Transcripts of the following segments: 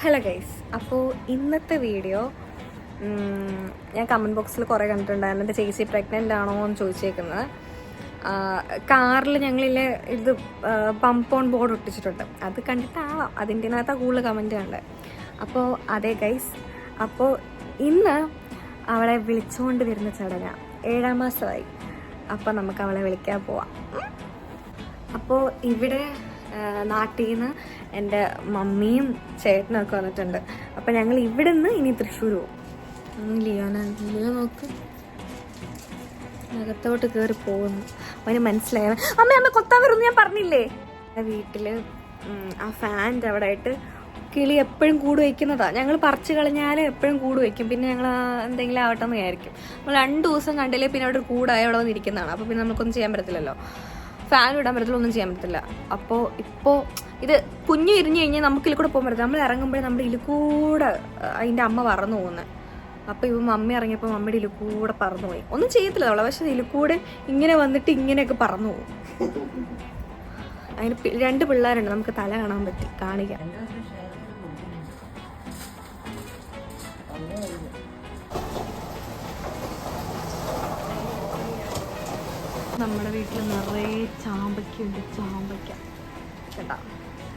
Hello guys, അപ്പോൾ ഇന്നത്തെ video ഞാൻ കമൻറ്റ് ബോക്സിൽ കുറേ കണ്ടിട്ടുണ്ടായിരുന്നു. എൻ്റെ ചേച്ചി പ്രഗ്നൻ്റ് ആണോ എന്ന് ചോദിച്ചേക്കുന്നത്. കാറിൽ ഞങ്ങളിലെ ഇത് പമ്പ് ഓൺ ബോർഡ് ഒട്ടിച്ചിട്ടുണ്ട്. അത് കണ്ടിട്ടാവാം അതിൻ്റെ അകത്ത് കൂടുതൽ കമൻറ്റ് കണ്ടത്. അപ്പോൾ അതേ ഗൈസ്, അപ്പോൾ ഇന്ന് അവളെ വിളിച്ചുകൊണ്ട് വരുന്ന ചടങ്ങാണ്. 7ാം മാസമായി. അപ്പോൾ നമുക്ക് അവളെ വിളിക്കാൻ പോവാം. അപ്പോൾ ഇവിടെ നാട്ടിൽ നിന്ന് എൻ്റെ മമ്മിയും ചേട്ടനും ഒക്കെ വന്നിട്ടുണ്ട്. അപ്പം ഞങ്ങൾ ഇവിടെ നിന്ന് ഇനി തൃശ്ശൂർ പോകും. ലിയോ നോക്ക്, അകത്തോട്ട് കയറി പോകുന്നു. അവന് മനസ്സിലായ അമ്മ കൊത്താൻ വരുന്നു ഞാൻ പറഞ്ഞില്ലേ. വീട്ടിൽ ആ ഫാൻ്റെ അവിടെ ആയിട്ട് കിളി എപ്പോഴും കൂട് വയ്ക്കുന്നതാണ്. ഞങ്ങൾ പറിച്ച് കളഞ്ഞാൽ എപ്പോഴും കൂട് വയ്ക്കും. പിന്നെ ഞങ്ങൾ എന്തെങ്കിലും ആവട്ടെ എന്ന് വിചാരിക്കും. നമ്മൾ 2 ദിവസം കണ്ടില്ലേ പിന്നെ അവിടെ ഒരു കൂടായി അവിടെ വന്നിരിക്കുന്നതാണ്. അപ്പോൾ പിന്നെ നമുക്കൊന്നും ചെയ്യാൻ പറ്റത്തില്ലല്ലോ, ഫാൻ ഇടാൻ പറ്റത്തില്ല, ഒന്നും ചെയ്യാൻ പറ്റത്തില്ല. അപ്പോൾ ഇപ്പോൾ ഇത് കുഞ്ഞു ഇരിഞ്ഞു കഴിഞ്ഞാൽ നമുക്ക് ഇതിൽ കൂടെ പോകാൻ പറ്റില്ല. നമ്മൾ ഇറങ്ങുമ്പോഴേ നമ്മുടെ ഇതിൽ കൂടെ അതിൻ്റെ അമ്മ പറന്നു പോകുന്നത്. അപ്പോൾ ഇവ മമ്മി ഇറങ്ങിയപ്പോൾ മമ്മിയുടെ ഇതിൽ കൂടെ പറന്നു പോയി. ഒന്നും ചെയ്യത്തില്ല അവളെ, പക്ഷെ ഇതിൽ കൂടെ ഇങ്ങനെ വന്നിട്ട് ഇങ്ങനെയൊക്കെ പറന്നു പോകും. അതിന് 2 പിള്ളേരുണ്ട്, നമുക്ക് തല കാണാൻ പറ്റി കാണിക്കാം. നമ്മുടെ വീട്ടിൽ നിറയെ ചാമ്പയ്ക്കുണ്ട്. ചാമ്പയ്ക്ക കേട്ടാ,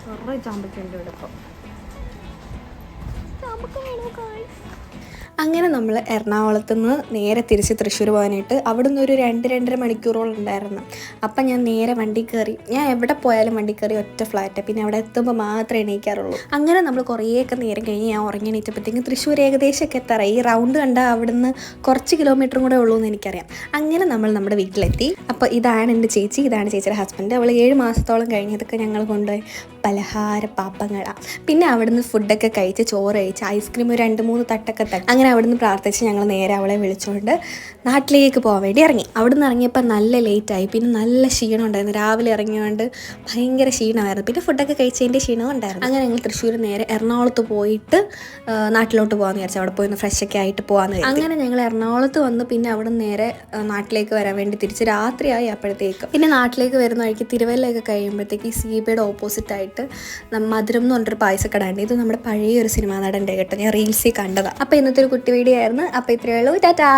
നിറയെ ചാമ്പയ്ക്കുണ്ട് ഇവിടെ. ഇപ്പോൾ ചാമ്പക്ക വേണോ ഗായ്സ്? അങ്ങനെ നമ്മൾ എറണാകുളത്ത് നിന്ന് നേരെ തിരിച്ച് തൃശ്ശൂർ പോകാനായിട്ട് അവിടെ നിന്ന് ഒരു 2-2.5 മണിക്കൂറോളം ഉണ്ടായിരുന്നു. അപ്പം ഞാൻ നേരെ വണ്ടി കയറി. ഞാൻ എവിടെ പോയാലും വണ്ടി കയറി ഒറ്റ ഫ്ലാറ്റ്. പിന്നെ അവിടെ എത്തുമ്പോൾ മാത്രമേ എണീക്കാറുള്ളൂ. അങ്ങനെ നമ്മൾ കുറേയൊക്കെ നേരം കഴിഞ്ഞ് ഞാൻ ഉറങ്ങി എണീറ്റപ്പോഴത്തേക്കും തൃശ്ശൂർ ഏകദേശമൊക്കെ എത്താറായി. ഈ റൗണ്ട് കണ്ടാൽ അവിടെ നിന്ന് കുറച്ച് കിലോമീറ്ററും കൂടെ ഉള്ളൂ എന്ന് എനിക്കറിയാം. അങ്ങനെ നമ്മൾ നമ്മുടെ വീട്ടിലെത്തി. അപ്പോൾ ഇതാണ് എൻ്റെ ചേച്ചി, ഇതാണ് ചേച്ചിയുടെ ഹസ്ബൻഡ്. അവൾ 7 മാസത്തോളം കഴിഞ്ഞതൊക്കെ ഞങ്ങൾ കൊണ്ടുപോയി പലഹാര പാപ്പങ്ങളാണ്. പിന്നെ അവിടുന്ന് ഫുഡൊക്കെ കഴിച്ച് ചോറ് കഴിച്ച് ഐസ്ക്രീം ഒരു 2-3 തട്ടൊക്കെ തട്ടി. അങ്ങനെ അവിടുന്ന് പ്രാർത്ഥിച്ച് ഞങ്ങൾ നേരെ അവളെ വിളിച്ചുകൊണ്ട് നാട്ടിലേക്ക് പോകാൻ വേണ്ടി ഇറങ്ങി. അവിടുന്ന് ഇറങ്ങിയപ്പോൾ നല്ല ലേറ്റായി. പിന്നെ നല്ല ക്ഷീണം ഉണ്ടായിരുന്നു. രാവിലെ ഇറങ്ങിയോണ്ട് ഭയങ്കര ക്ഷീണമായിരുന്നു. പിന്നെ ഫുഡൊക്കെ കഴിച്ചതിൻ്റെ ക്ഷീണവും ഉണ്ടായിരുന്നു. അങ്ങനെ ഞങ്ങൾ തൃശ്ശൂർ നേരെ എറണാകുളത്ത് പോയിട്ട് നാട്ടിലോട്ട് പോകാമെന്ന് വിചാരിച്ചു. അവിടെ പോയി ഒന്ന് ഫ്രഷൊക്കെ ആയിട്ട് പോകാമെന്ന് വിചാരിച്ചു. അങ്ങനെ ഞങ്ങൾ എറണാകുളത്ത് വന്ന് പിന്നെ അവിടെ നേരെ നാട്ടിലേക്ക് വരാൻ വേണ്ടി തിരിച്ച് രാത്രിയായി അപ്പോഴത്തേക്ക്. പിന്നെ നാട്ടിലേക്ക് വരുന്ന വഴിക്ക് തിരുവല്ലയൊക്കെ കഴിയുമ്പോഴത്തേക്ക് ഈ CBയുടെ ഓപ്പോസിറ്റായിട്ട് മധുരം എന്ന് പറഞ്ഞൊരു പായസക്കടയുണ്ട്. ഇത് നമ്മുടെ പഴയ ഒരു സിനിമാ നടൻ്റെ കേട്ടോ, ഞാൻ റീൽസിൽ കണ്ടതാണ്. അപ്പോൾ ഇന്നത്തെ ഒരു കുട്ടി വീഡിയോ ആയിരുന്നു. അപ്പോൾ ഇത്രയേ ഉള്ളൂ. ടാറ്റാ.